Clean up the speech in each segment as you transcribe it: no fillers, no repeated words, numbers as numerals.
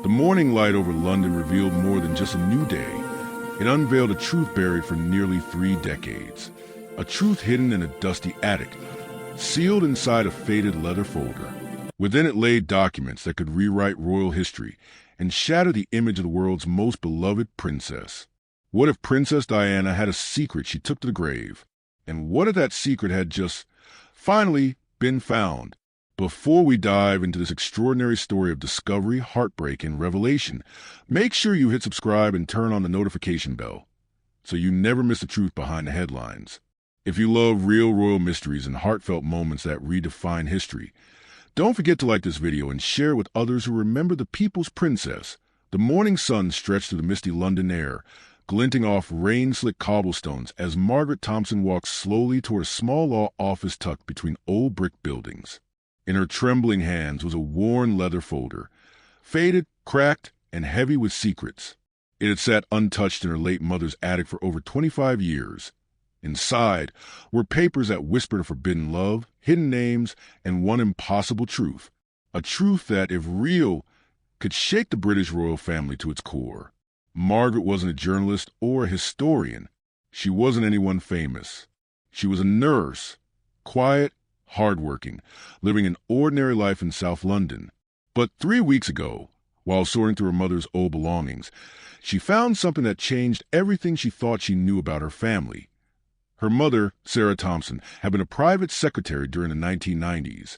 The morning light over London revealed more than just a new day. It unveiled a truth buried for nearly 3 decades. A truth hidden in a dusty attic, sealed inside a faded leather folder. Within it lay documents that could rewrite royal history and shatter the image of the world's most beloved princess. What if Princess Diana had a secret she took to the grave? And what if that secret had just finally been found? Before we dive into this extraordinary story of discovery, heartbreak, and revelation, make sure you hit subscribe and turn on the notification bell so you never miss the truth behind the headlines. If you love real royal mysteries and heartfelt moments that redefine history, don't forget to like this video and share it with others who remember the people's princess. The morning sun stretched through the misty London air, glinting off rain-slick cobblestones as Margaret Thompson walked slowly toward a small law office tucked between old brick buildings. In her trembling hands was a worn leather folder, faded, cracked, and heavy with secrets. It had sat untouched in her late mother's attic for over 25 years. Inside were papers that whispered of forbidden love, hidden names, and one impossible truth. A truth that, if real, could shake the British royal family to its core. Margaret wasn't a journalist or a historian. She wasn't anyone famous. She was a nurse, quiet, hardworking, living an ordinary life in South London. But 3 weeks ago, while sorting through her mother's old belongings, she found something that changed everything she thought she knew about her family. Her mother, Sarah Thompson, had been a private secretary during the 1990s,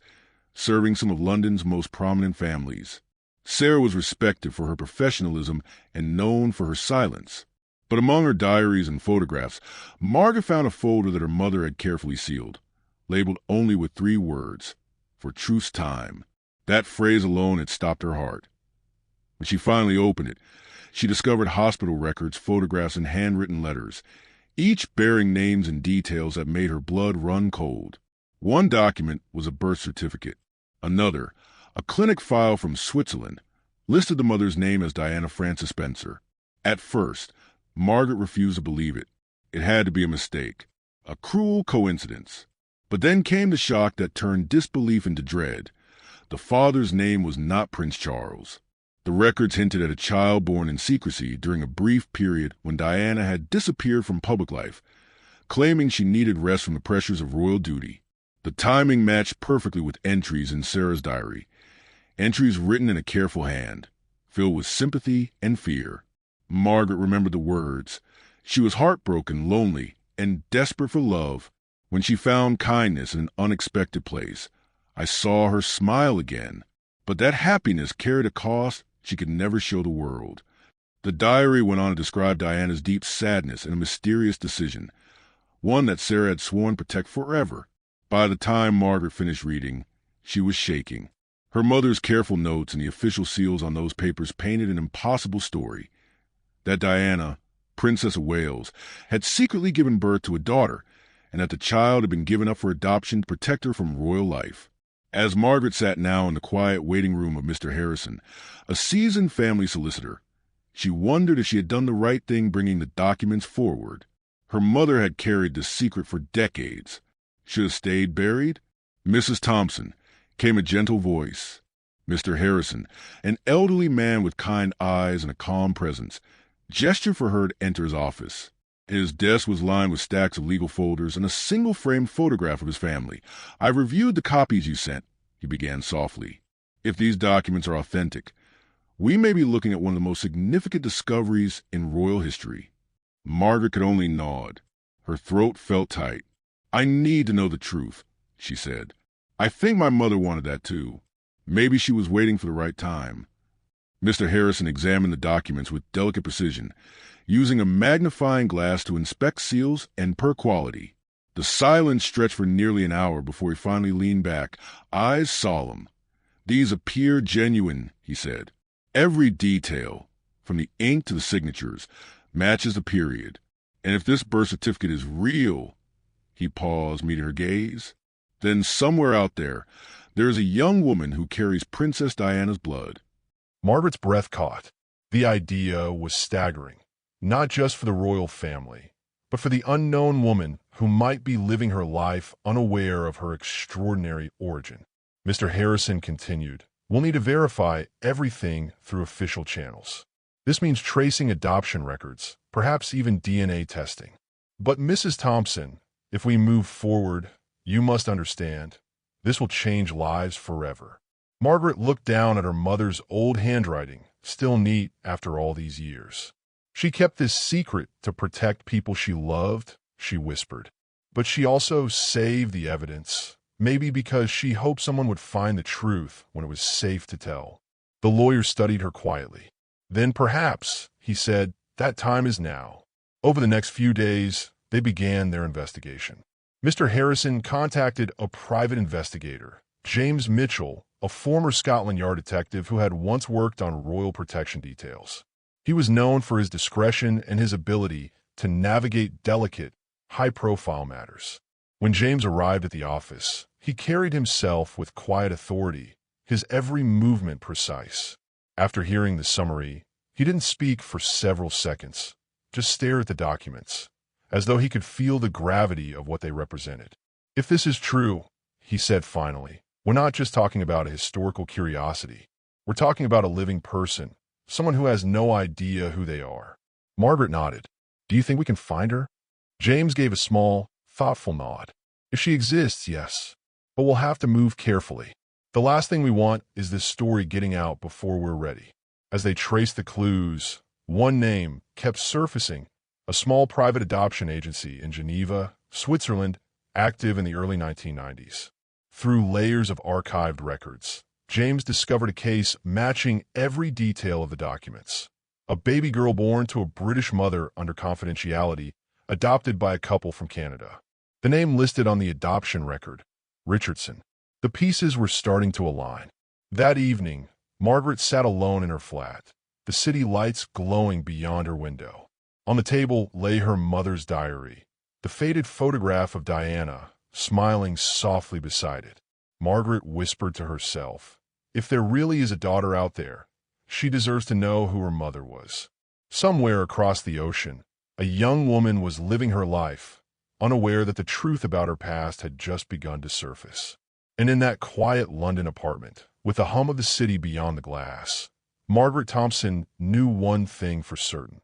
serving some of London's most prominent families. Sarah was respected for her professionalism and known for her silence. But among her diaries and photographs, Margaret found a folder that her mother had carefully sealed, labeled only with 3 words, "For truth's time." That phrase alone had stopped her heart. When she finally opened it, she discovered hospital records, photographs, and handwritten letters, each bearing names and details that made her blood run cold. One document was a birth certificate. Another, a clinic file from Switzerland, listed the mother's name as Diana Frances Spencer. At first, Margaret refused to believe it. It had to be a mistake, a cruel coincidence. But then came the shock that turned disbelief into dread. The father's name was not Prince Charles. The records hinted at a child born in secrecy during a brief period when Diana had disappeared from public life, claiming she needed rest from the pressures of royal duty. The timing matched perfectly with entries in Sarah's diary, entries written in a careful hand, filled with sympathy and fear. Margaret remembered the words. She was heartbroken, lonely, and desperate for love. When she found kindness in an unexpected place, I saw her smile again. But that happiness carried a cost she could never show the world. The diary went on to describe Diana's deep sadness and a mysterious decision, one that Sarah had sworn to protect forever. By the time Margaret finished reading, she was shaking. Her mother's careful notes and the official seals on those papers painted an impossible story. That Diana, Princess of Wales, had secretly given birth to a daughter, and that the child had been given up for adoption to protect her from royal life. As Margaret sat now in the quiet waiting room of Mr. Harrison, a seasoned family solicitor, she wondered if she had done the right thing bringing the documents forward. Her mother had carried this secret for decades. Should have stayed buried? "Mrs. Thompson," came a gentle voice. Mr. Harrison, an elderly man with kind eyes and a calm presence, gestured for her to enter his office. His desk was lined with stacks of legal folders and a single-framed photograph of his family. "I've reviewed the copies you sent," he began softly. "If these documents are authentic, we may be looking at one of the most significant discoveries in royal history." Margaret could only nod. Her throat felt tight. "I need to know the truth," she said. "I think my mother wanted that too. Maybe she was waiting for the right time." Mr. Harrison examined the documents with delicate precision, using a magnifying glass to inspect seals and per quality. The silence stretched for nearly an hour before he finally leaned back, eyes solemn. "These appear genuine," he said. "Every detail, from the ink to the signatures, matches the period. And if this birth certificate is real—" He paused, meeting her gaze. "Then somewhere out there is a young woman who carries Princess Diana's blood." Margaret's breath caught. The idea was staggering, not just for the royal family, but for the unknown woman who might be living her life unaware of her extraordinary origin. Mr. Harrison continued, We'll need to verify everything through official channels. This means tracing adoption records, perhaps even DNA testing. But Mrs. Thompson, if we move forward, you must understand, this will change lives forever. Margaret looked down at her mother's old handwriting, still neat after all these years. She kept this secret to protect people she loved, she whispered. But she also saved the evidence, maybe because she hoped someone would find the truth when it was safe to tell. The lawyer studied her quietly. Then perhaps, he said, that time is now. Over the next few days, they began their investigation. Mr. Harrison contacted a private investigator, James Mitchell, a former Scotland Yard detective who had once worked on royal protection details. He was known for his discretion and his ability to navigate delicate, high-profile matters. When James arrived at the office, he carried himself with quiet authority, his every movement precise. After hearing the summary, he didn't speak for several seconds, just stare at the documents, as though he could feel the gravity of what they represented. If this is true, he said finally, we're not just talking about a historical curiosity. We're talking about a living person, someone who has no idea who they are. Margaret nodded. Do you think we can find her? James gave a small, thoughtful nod. If she exists, yes. But we'll have to move carefully. The last thing we want is this story getting out before we're ready. As they traced the clues, one name kept surfacing, a small private adoption agency in Geneva, Switzerland, active in the early 1990s. Through layers of archived records, James discovered a case matching every detail of the documents. A baby girl born to a British mother under confidentiality, adopted by a couple from Canada. The name listed on the adoption record, Richardson. The pieces were starting to align. That evening, Margaret sat alone in her flat, the city lights glowing beyond her window. On the table lay her mother's diary, the faded photograph of Diana, smiling softly beside it. Margaret whispered to herself, if there really is a daughter out there, she deserves to know who her mother was. Somewhere across the ocean, a young woman was living her life, unaware that the truth about her past had just begun to surface. And in that quiet London apartment, with the hum of the city beyond the glass, Margaret Thompson knew one thing for certain.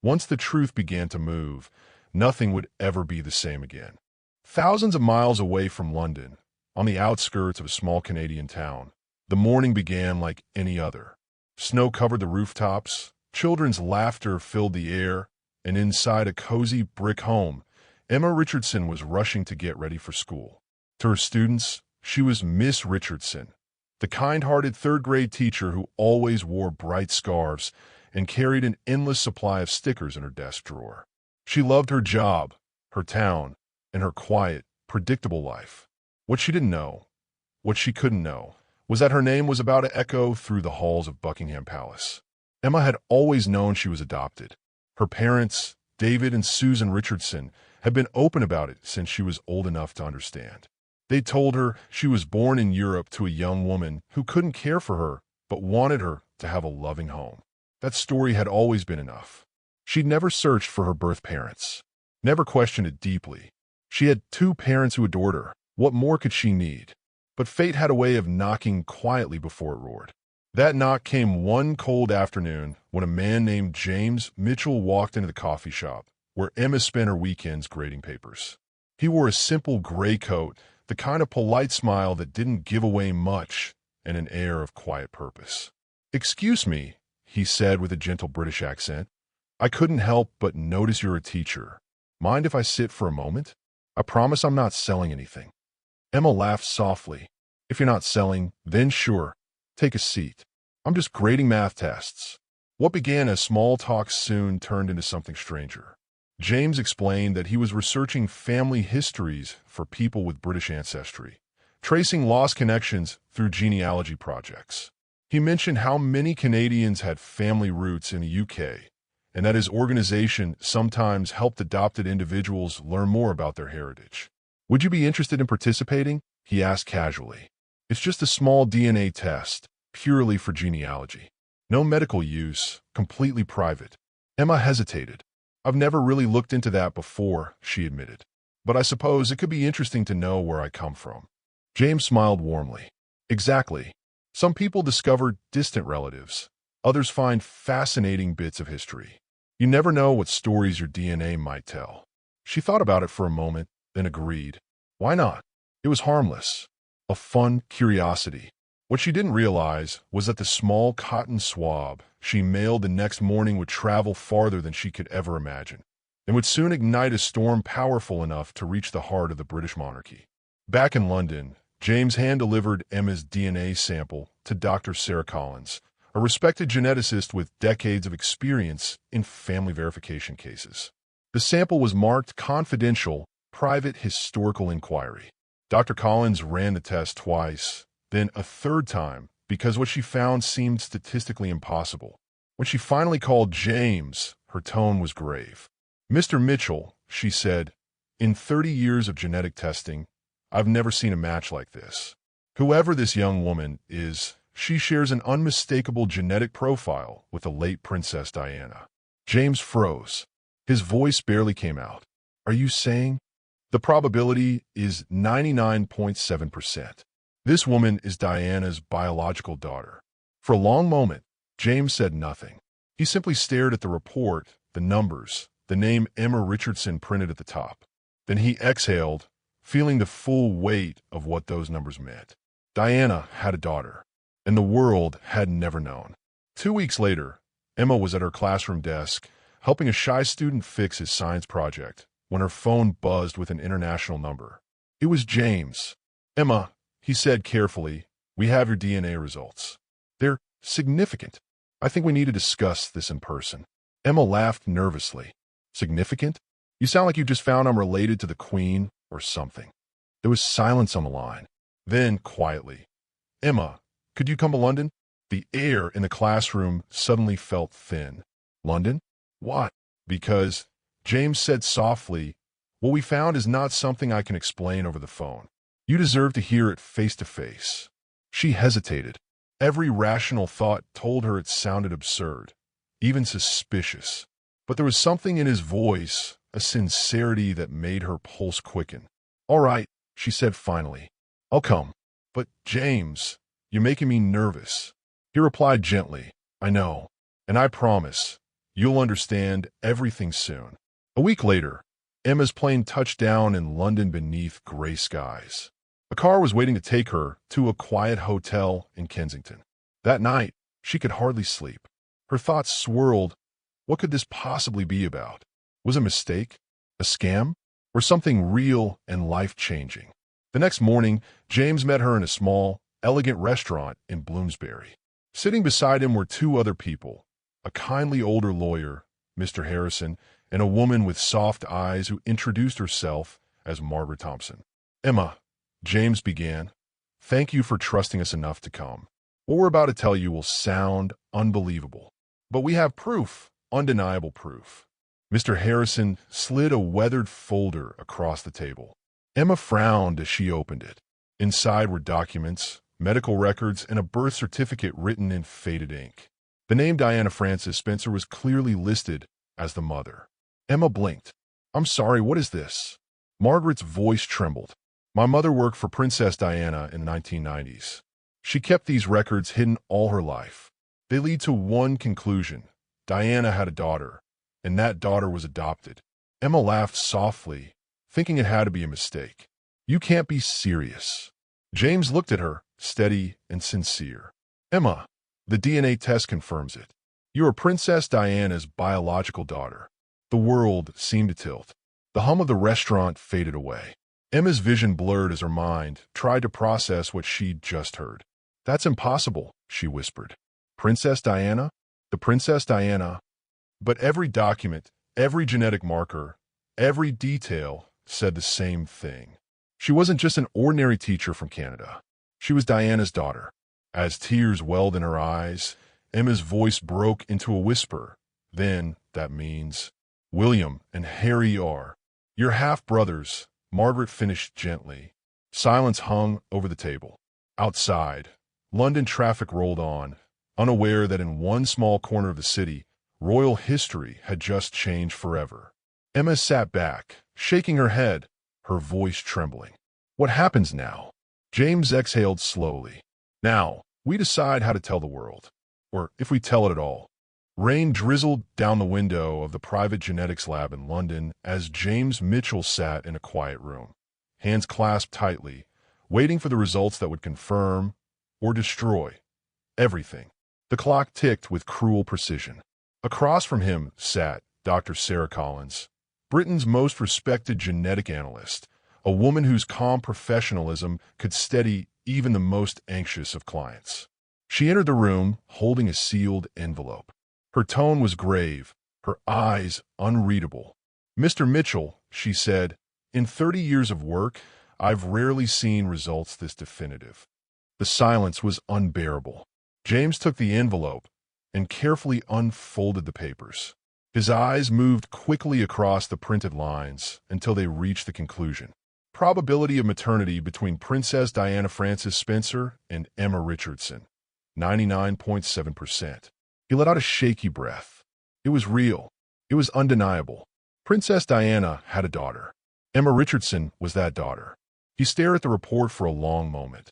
Once the truth began to move, nothing would ever be the same again. Thousands of miles away from London, on the outskirts of a small Canadian town, the morning began like any other. Snow covered the rooftops, children's laughter filled the air, and inside a cozy brick home, Emma Richardson was rushing to get ready for school. To her students, she was Miss Richardson, the kind-hearted third-grade teacher who always wore bright scarves and carried an endless supply of stickers in her desk drawer. She loved her job, her town, and her quiet, predictable life. What she didn't know, what she couldn't know, was that her name was about to echo through the halls of Buckingham Palace. Emma had always known she was adopted. Her parents, David and Susan Richardson, had been open about it since she was old enough to understand. They told her she was born in Europe to a young woman who couldn't care for her but wanted her to have a loving home. That story had always been enough. She'd never searched for her birth parents, never questioned it deeply. She had two parents who adored her. What more could she need? But fate had a way of knocking quietly before it roared. That knock came one cold afternoon when a man named James Mitchell walked into the coffee shop, where Emma spent her weekends grading papers. He wore a simple gray coat, the kind of polite smile that didn't give away much, and an air of quiet purpose. "Excuse me," he said with a gentle British accent. "I couldn't help but notice you're a teacher. Mind if I sit for a moment? I promise I'm not selling anything." Emma laughed softly. "If you're not selling, then sure. Take a seat. I'm just grading math tests." What began as small talk soon turned into something stranger. James explained that he was researching family histories for people with British ancestry, tracing lost connections through genealogy projects. He mentioned how many Canadians had family roots in the UK, and that his organization sometimes helped adopted individuals learn more about their heritage. "Would you be interested in participating?" he asked casually. "It's just a small DNA test, purely for genealogy. No medical use, completely private." Emma hesitated. "I've never really looked into that before," she admitted. "But I suppose it could be interesting to know where I come from." James smiled warmly. "Exactly. Some people discover distant relatives. Others find fascinating bits of history. You never know what stories your DNA might tell. She thought about it for a moment, then agreed. Why not? It was harmless. A fun curiosity. What she didn't realize was that the small cotton swab she mailed the next morning would travel farther than she could ever imagine, and would soon ignite a storm powerful enough to reach the heart of the British monarchy. Back in London, James hand-delivered Emma's DNA sample to Dr. Sarah Collins, a respected geneticist with decades of experience in family verification cases. The sample was marked confidential, private historical inquiry. Dr. Collins ran the test twice, then a third time, because what she found seemed statistically impossible. When she finally called James, her tone was grave. "Mr. Mitchell," she said, "in 30 years of genetic testing, I've never seen a match like this. Whoever this young woman is, she shares an unmistakable genetic profile with the late Princess Diana." James froze. His voice barely came out. "Are you saying?" "The probability is 99.7%. This woman is Diana's biological daughter." For a long moment, James said nothing. He simply stared at the report, the numbers, the name Emma Richardson printed at the top. Then he exhaled, feeling the full weight of what those numbers meant. Diana had a daughter, and the world had never known. 2 weeks later, Emma was at her classroom desk, helping a shy student fix his science project, when her phone buzzed with an international number. It was James. "Emma," he said carefully, "we have your DNA results. They're significant. I think we need to discuss this in person." Emma laughed nervously. "Significant? You sound like you just found I'm related to the Queen or something." There was silence on the line. Then, quietly, "Emma, could you come to London?" The air in the classroom suddenly felt thin. "London? Why?" "Because," James said softly, "what we found is not something I can explain over the phone. You deserve to hear it face to face." She hesitated. Every rational thought told her it sounded absurd, even suspicious. But there was something in his voice, a sincerity that made her pulse quicken. "All right," she said finally. "I'll come." "But, James, you're making me nervous." He replied gently, "I know, and I promise, you'll understand everything soon." A week later, Emma's plane touched down in London beneath gray skies. A car was waiting to take her to a quiet hotel in Kensington. That night, she could hardly sleep. Her thoughts swirled. What could this possibly be about? Was it a mistake? A scam? Or something real and life-changing? The next morning, James met her in a small, elegant restaurant in Bloomsbury. Sitting beside him were 2 other people, a kindly older lawyer, Mr. Harrison, and a woman with soft eyes who introduced herself as Margaret Thompson. "Emma," James began, "thank you for trusting us enough to come. What we're about to tell you will sound unbelievable, but we have proof, undeniable proof." Mr. Harrison slid a weathered folder across the table. Emma frowned as she opened it. Inside were documents, medical records, and a birth certificate written in faded ink. The name Diana Frances Spencer was clearly listed as the mother. Emma blinked. "I'm sorry, what is this?" Margaret's voice trembled. "My mother worked for Princess Diana in the 1990s. She kept these records hidden all her life. They lead to one conclusion. Diana had a daughter, and that daughter was adopted." Emma laughed softly, thinking it had to be a mistake. "You can't be serious." James looked at her, steady and sincere. "Emma, the DNA test confirms it. You are Princess Diana's biological daughter." The world seemed to tilt. The hum of the restaurant faded away. Emma's vision blurred as her mind tried to process what she'd just heard. "That's impossible," she whispered. "Princess Diana? The Princess Diana?" But every document, every genetic marker, every detail said the same thing. She wasn't just an ordinary teacher from Canada. She was Diana's daughter. As tears welled in her eyes, Emma's voice broke into a whisper. "Then, that means William and Harry are your half-brothers," Margaret finished gently. Silence hung over the table. Outside, London traffic rolled on, unaware that in one small corner of the city, royal history had just changed forever. Emma sat back, shaking her head, her voice trembling. "What happens now?" James exhaled slowly. "Now," We decide how to tell the world, or if we tell it at all. Rain drizzled down the window of the private genetics lab in London as James Mitchell sat in a quiet room, hands clasped tightly, waiting for the results that would confirm or destroy everything. The clock ticked with cruel precision. Across from him sat Dr. Sarah Collins, Britain's most respected genetic analyst, a woman whose calm professionalism could steady even the most anxious of clients. She entered the room holding a sealed envelope. Her tone was grave, her eyes unreadable. "Mr. Mitchell," she said, "in 30 years of work, I've rarely seen results this definitive." The silence was unbearable. James took the envelope and carefully unfolded the papers. His eyes moved quickly across the printed lines until they reached the conclusion. Probability of maternity between Princess Diana Frances Spencer and Emma Richardson, 99.7%. He let out a shaky breath. It was real. It was undeniable. Princess Diana had a daughter. Emma Richardson was that daughter. He stared at the report for a long moment,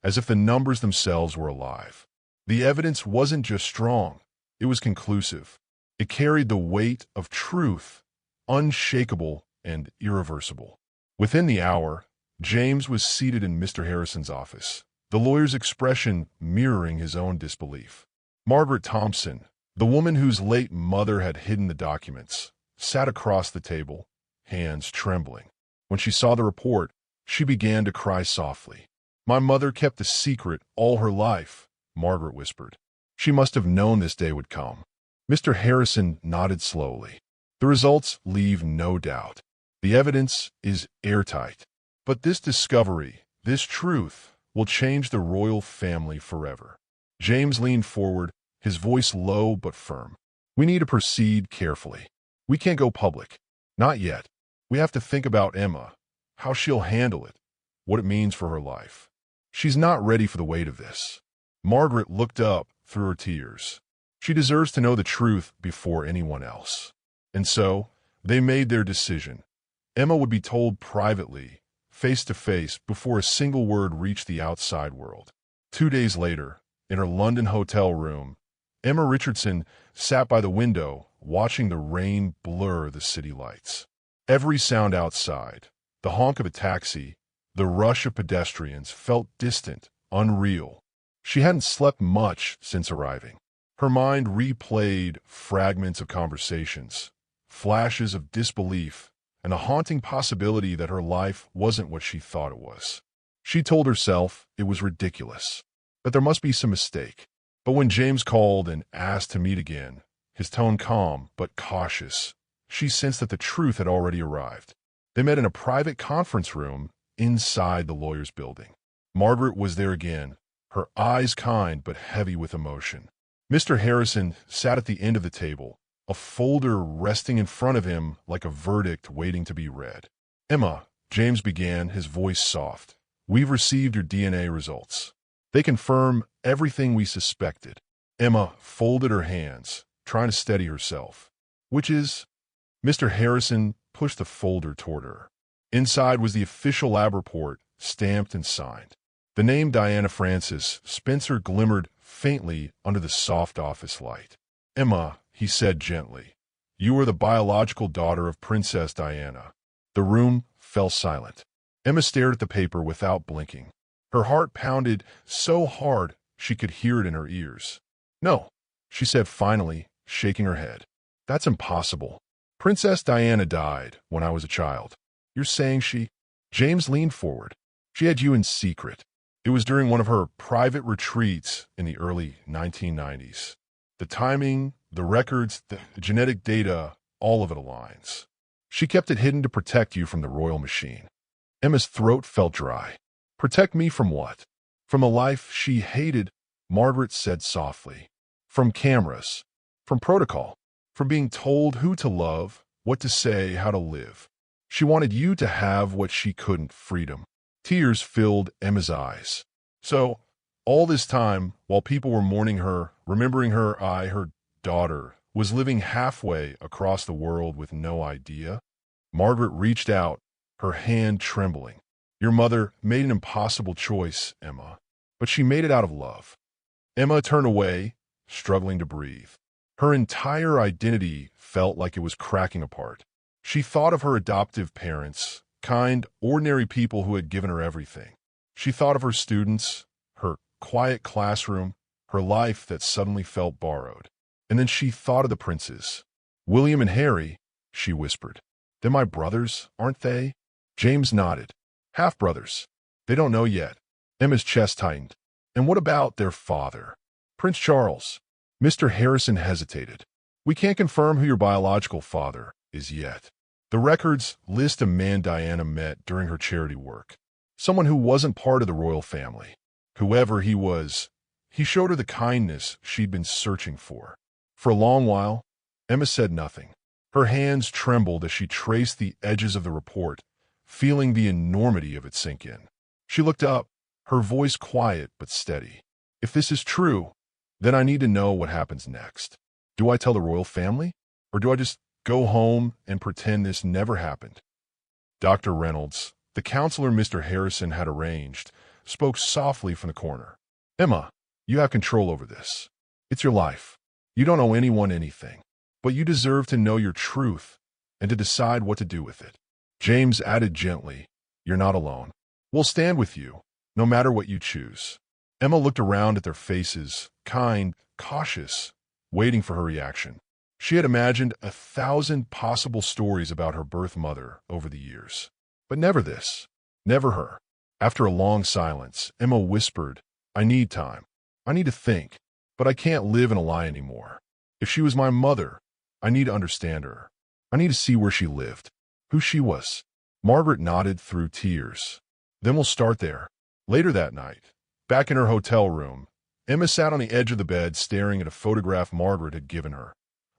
as if the numbers themselves were alive. The evidence wasn't just strong, it was conclusive. It carried the weight of truth, unshakable and irreversible. Within the hour, James was seated in Mr. Harrison's office, the lawyer's expression mirroring his own disbelief. Margaret Thompson, the woman whose late mother had hidden the documents, sat across the table, hands trembling. When she saw the report, she began to cry softly. "My mother kept a secret all her life," Margaret whispered. "She must have known this day would come." Mr. Harrison nodded slowly. "The results leave no doubt. The evidence is airtight. But this discovery, this truth, will change the royal family forever." James leaned forward, his voice low but firm. "We need to proceed carefully. We can't go public. Not yet. We have to think about Emma, how she'll handle it, what it means for her life. She's not ready for the weight of this." Margaret looked up through her tears. "She deserves to know the truth before anyone else." And so, they made their decision. Emma would be told privately, face to face, before a single word reached the outside world. 2 days later, in her London hotel room, Emma Richardson sat by the window, watching the rain blur the city lights. Every sound outside, the honk of a taxi, the rush of pedestrians, felt distant, unreal. She hadn't slept much since arriving. Her mind replayed fragments of conversations, flashes of disbelief, and a haunting possibility that her life wasn't what she thought it was. She told herself it was ridiculous, that there must be some mistake. But when James called and asked to meet again, his tone calm but cautious, she sensed that the truth had already arrived. They met in a private conference room inside the lawyer's building. Margaret was there again, her eyes kind but heavy with emotion. Mr. Harrison sat at the end of the table, a folder resting in front of him like a verdict waiting to be read. "Emma," James began, his voice soft, "we've received your DNA results. They confirm everything we suspected." Emma folded her hands, trying to steady herself. "Which is?" Mr. Harrison pushed the folder toward her. Inside was the official lab report, stamped and signed. The name Diana Frances Spencer glimmered faintly under the soft office light. "Emma," he said gently, "you are the biological daughter of Princess Diana." The room fell silent. Emma stared at the paper without blinking. Her heart pounded so hard she could hear it in her ears. "No," she said finally, shaking her head. "That's impossible. Princess Diana died when I was a child." "You're saying she—" James leaned forward. "She had you in secret. It was during one of her private retreats in the early 1990s. The timing, the records, the genetic data, all of it aligns. She kept it hidden to protect you from the royal machine." Emma's throat felt dry. "Protect me from what?" "From a life she hated," Margaret said softly. "From cameras, from protocol, from being told who to love, what to say, how to live. She wanted you to have what she couldn't, freedom." Tears filled Emma's eyes. "So, all this time, while people were mourning her, remembering her, her daughter, was living halfway across the world with no idea?" Margaret reached out, her hand trembling. "Your mother made an impossible choice, Emma, but she made it out of love. Emma turned away, struggling to breathe. Her entire identity felt like it was cracking apart. She thought of her adoptive parents, kind, ordinary people who had given her everything. She thought of her students, her quiet classroom, her life that suddenly felt borrowed. And then she thought of the princes. William and Harry, she whispered. They're my brothers, aren't they? James nodded. Half-brothers. They don't know yet. Emma's chest tightened. And what about their father? Prince Charles. Mr. Harrison hesitated. We can't confirm who your biological father is yet. The records list a man Diana met during her charity work. Someone who wasn't part of the royal family. Whoever he was, he showed her the kindness she'd been searching for. For a long while, Emma said nothing. Her hands trembled as she traced the edges of the report, feeling the enormity of it sink in. She looked up, her voice quiet but steady. If this is true, then I need to know what happens next. Do I tell the royal family? Or do I just go home and pretend this never happened? Dr. Reynolds, the counselor Mr. Harrison had arranged, spoke softly from the corner. Emma, you have control over this. It's your life. You don't owe anyone anything, but you deserve to know your truth and to decide what to do with it. James added gently, you're not alone. We'll stand with you, no matter what you choose. Emma looked around at their faces, kind, cautious, waiting for her reaction. She had imagined 1,000 possible stories about her birth mother over the years, but never this, never her. After a long silence, Emma whispered, I need time. I need to think, but I can't live in a lie anymore. If she was my mother, I need to understand her. I need to see where she lived, who she was. Margaret nodded through tears. Then we'll start there. Later that night, back in her hotel room, Emma sat on the edge of the bed staring at a photograph Margaret had given her.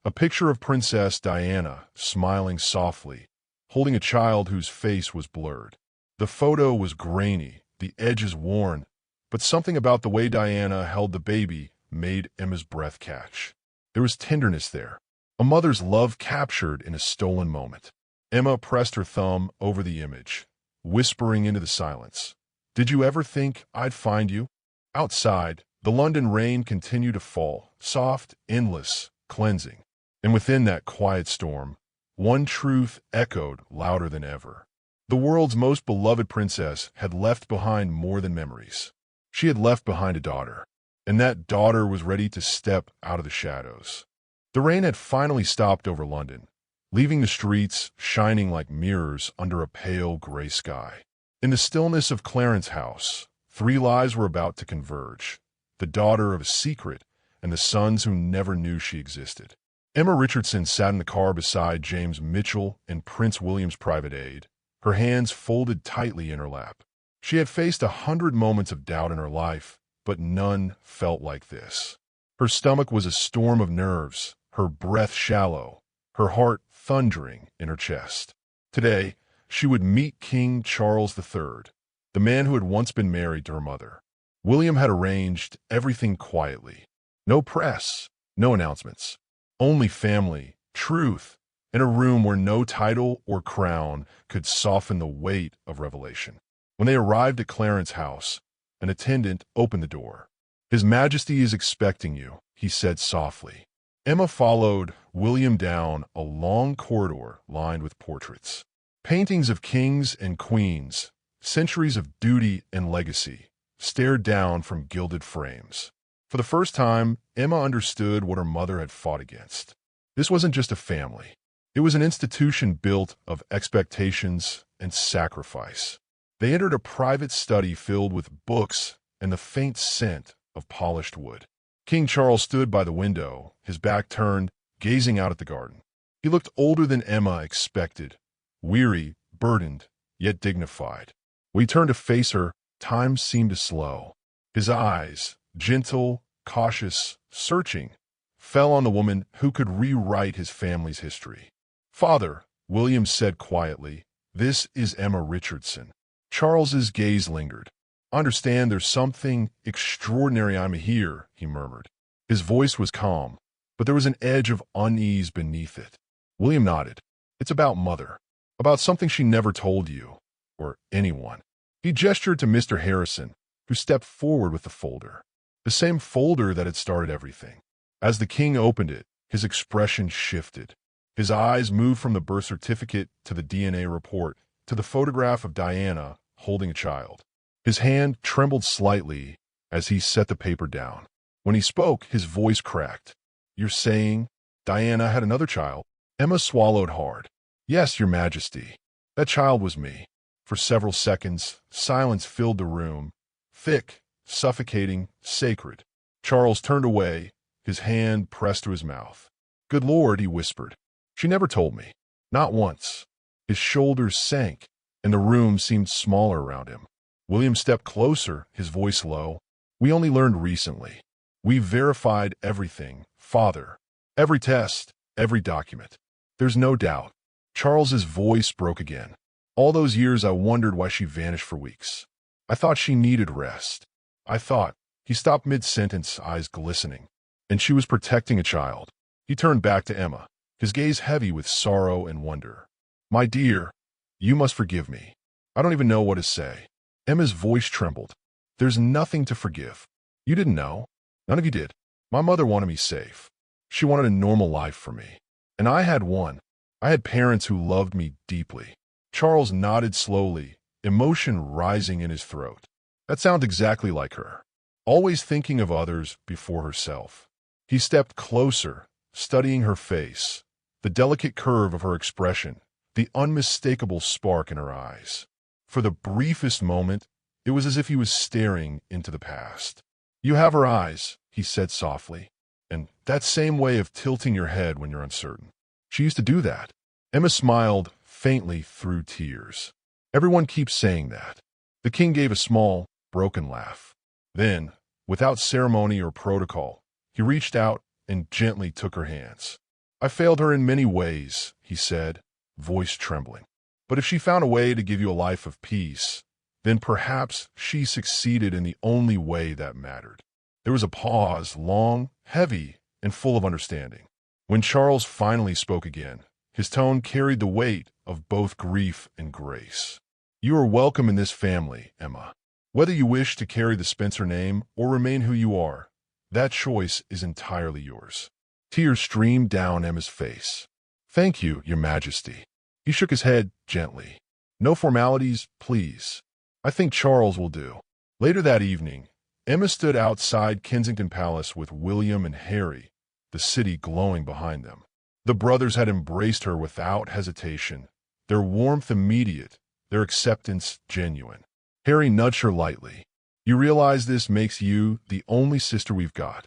A picture of Princess Diana smiling softly, holding a child whose face was blurred. The photo was grainy, the edges worn, but something about the way Diana held the baby made Emma's breath catch. There was tenderness there, a mother's love captured in a stolen moment. Emma pressed her thumb over the image, whispering into the silence. Did you ever think I'd find you? Outside, the London rain continued to fall, soft, endless, cleansing. And within that quiet storm, one truth echoed louder than ever. The world's most beloved princess had left behind more than memories. She had left behind a daughter, and that daughter was ready to step out of the shadows. The rain had finally stopped over London, leaving the streets shining like mirrors under a pale gray sky. In the stillness of Clarence House, 3 lives were about to converge, the daughter of a secret and the sons who never knew she existed. Emma Richardson sat in the car beside James Mitchell and Prince William's private aide, her hands folded tightly in her lap. She had faced 100 moments of doubt in her life, but none felt like this. Her stomach was a storm of nerves, her breath shallow, her heart thundering in her chest. Today, she would meet King Charles III, the man who had once been married to her mother. William had arranged everything quietly. No press, no announcements. Only family, truth, and a room where no title or crown could soften the weight of revelation. When they arrived at Clarence House, an attendant opened the door. His Majesty is expecting you, he said softly. Emma followed William down a long corridor lined with portraits. Paintings of kings and queens, centuries of duty and legacy, stared down from gilded frames. For the first time, Emma understood what her mother had fought against. This wasn't just a family. It was an institution built of expectations and sacrifice. They entered a private study filled with books and the faint scent of polished wood. King Charles stood by the window, his back turned, gazing out at the garden. He looked older than Emma expected, weary, burdened, yet dignified. When he turned to face her, time seemed to slow. His eyes, gentle, cautious, searching, fell on the woman who could rewrite his family's history. Father, William said quietly, this is Emma Richardson. Charles's gaze lingered. Understand there's something extraordinary I'm here, he murmured. His voice was calm, but there was an edge of unease beneath it. William nodded. It's about Mother, about something she never told you, or anyone. He gestured to Mr. Harrison, who stepped forward with the folder. the same folder that had started everything. As the king opened it, his expression shifted. His eyes moved from the birth certificate to the DNA report to the photograph of Diana holding a child. His hand trembled slightly as he set the paper down. When he spoke, his voice cracked. "You're saying Diana had another child?" Emma swallowed hard. "Yes, Your Majesty. That child was me." For several seconds, silence filled the room, thick, suffocating, sacred. Charles turned away, his hand pressed to his mouth. "Good Lord," he whispered. "She never told me. Not once." His shoulders sank, and the room seemed smaller around him. William stepped closer, his voice low. "We only learned recently. We verified everything, Father. Every test, every document. There's no doubt." Charles's voice broke again. "All those years I wondered why she vanished for weeks. I thought she needed rest. I thought—" He stopped mid-sentence, eyes glistening. "And she was protecting a child." He turned back to Emma, his gaze heavy with sorrow and wonder. "My dear, you must forgive me. I don't even know what to say." Emma's voice trembled. "There's nothing to forgive. You didn't know. None of you did. My mother wanted me safe. She wanted a normal life for me. And I had one. I had parents who loved me deeply." Charles nodded slowly, emotion rising in his throat. That sounds exactly like her. Always thinking of others before herself. He stepped closer, studying her face, the delicate curve of her expression, the unmistakable spark in her eyes. For the briefest moment, it was as if he was staring into the past. "You have her eyes," he said softly, "and that same way of tilting your head when you're uncertain. She used to do that." Emma smiled faintly through tears. "Everyone keeps saying that." The king gave a small, broken laugh. Then, without ceremony or protocol, he reached out and gently took her hands. "I failed her in many ways," he said, voice trembling. "But if she found a way to give you a life of peace, then perhaps she succeeded in the only way that mattered." There was a pause, long, heavy, and full of understanding. When Charles finally spoke again, his tone carried the weight of both grief and grace. "You are welcome in this family, Emma. Whether you wish to carry the Spencer name or remain who you are, that choice is entirely yours." Tears streamed down Emma's face. "Thank you, Your Majesty." He shook his head gently. "No formalities, please. I think Charles will do." Later that evening, Emma stood outside Kensington Palace with William and Harry, the city glowing behind them. The brothers had embraced her without hesitation, their warmth immediate, their acceptance genuine. Harry nudged her lightly. "You realize this makes you the only sister we've got,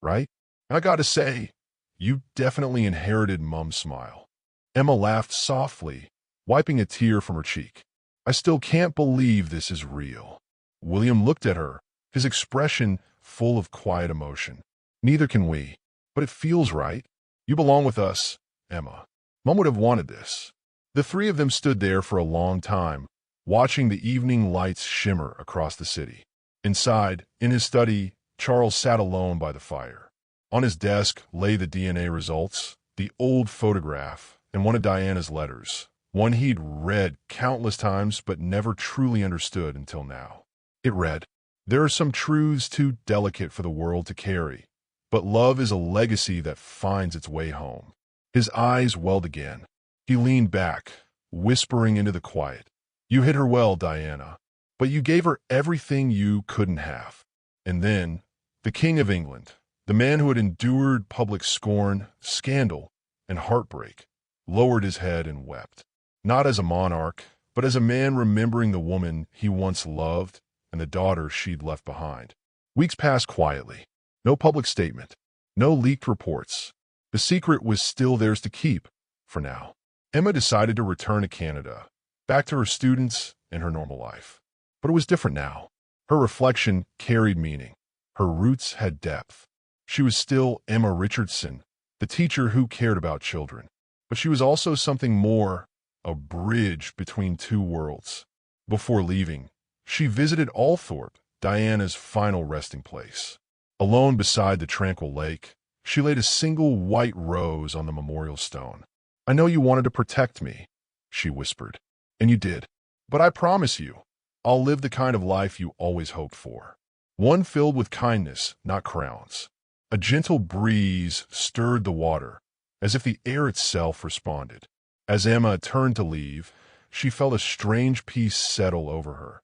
right? And I gotta say, you definitely inherited Mum's smile." Emma laughed softly, wiping a tear from her cheek. "I still can't believe this is real." William looked at her, his expression full of quiet emotion. "Neither can we, but it feels right. You belong with us, Emma. Mum would have wanted this." The three of them stood there for a long time, watching the evening lights shimmer across the city. Inside, in his study, Charles sat alone by the fire. On his desk lay the DNA results, the old photograph, and one of Diana's letters, one he'd read countless times but never truly understood until now. It read, "There are some truths too delicate for the world to carry, but love is a legacy that finds its way home." His eyes welled again. He leaned back, whispering into the quiet. "You hid her well, Diana, but you gave her everything you couldn't have." And then, the King of England, the man who had endured public scorn, scandal, and heartbreak, lowered his head and wept. Not as a monarch, but as a man remembering the woman he once loved and the daughter she'd left behind. Weeks passed quietly. No public statement. No leaked reports. The secret was still theirs to keep, for now. Emma decided to return to Canada, back to her students and her normal life. But it was different now. Her reflection carried meaning. Her roots had depth. She was still Emma Richardson, the teacher who cared about children. But she was also something more, a bridge between two worlds. Before leaving, she visited Althorpe, Diana's final resting place. Alone beside the tranquil lake, she laid a single white rose on the memorial stone. "I know you wanted to protect me," she whispered, "and you did. But I promise you, I'll live the kind of life you always hoped for." one filled with kindness, not crowns. A gentle breeze stirred the water, as if the air itself responded. As Emma turned to leave, she felt a strange peace settle over her.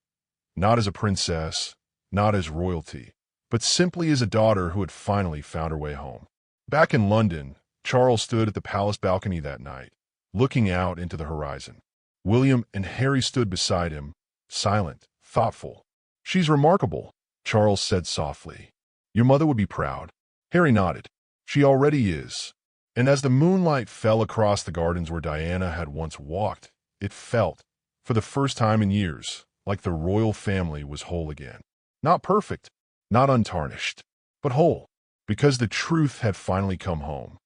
Not as a princess, not as royalty, but simply as a daughter who had finally found her way home. Back in London, Charles stood at the palace balcony that night, looking out into the horizon. William and Harry stood beside him, silent, thoughtful. "She's remarkable," Charles said softly. "Your mother would be proud." Harry nodded. "She already is." And as the moonlight fell across the gardens where Diana had once walked, it felt, for the first time in years, like the royal family was whole again. Not perfect, not untarnished, but whole, because the truth had finally come home.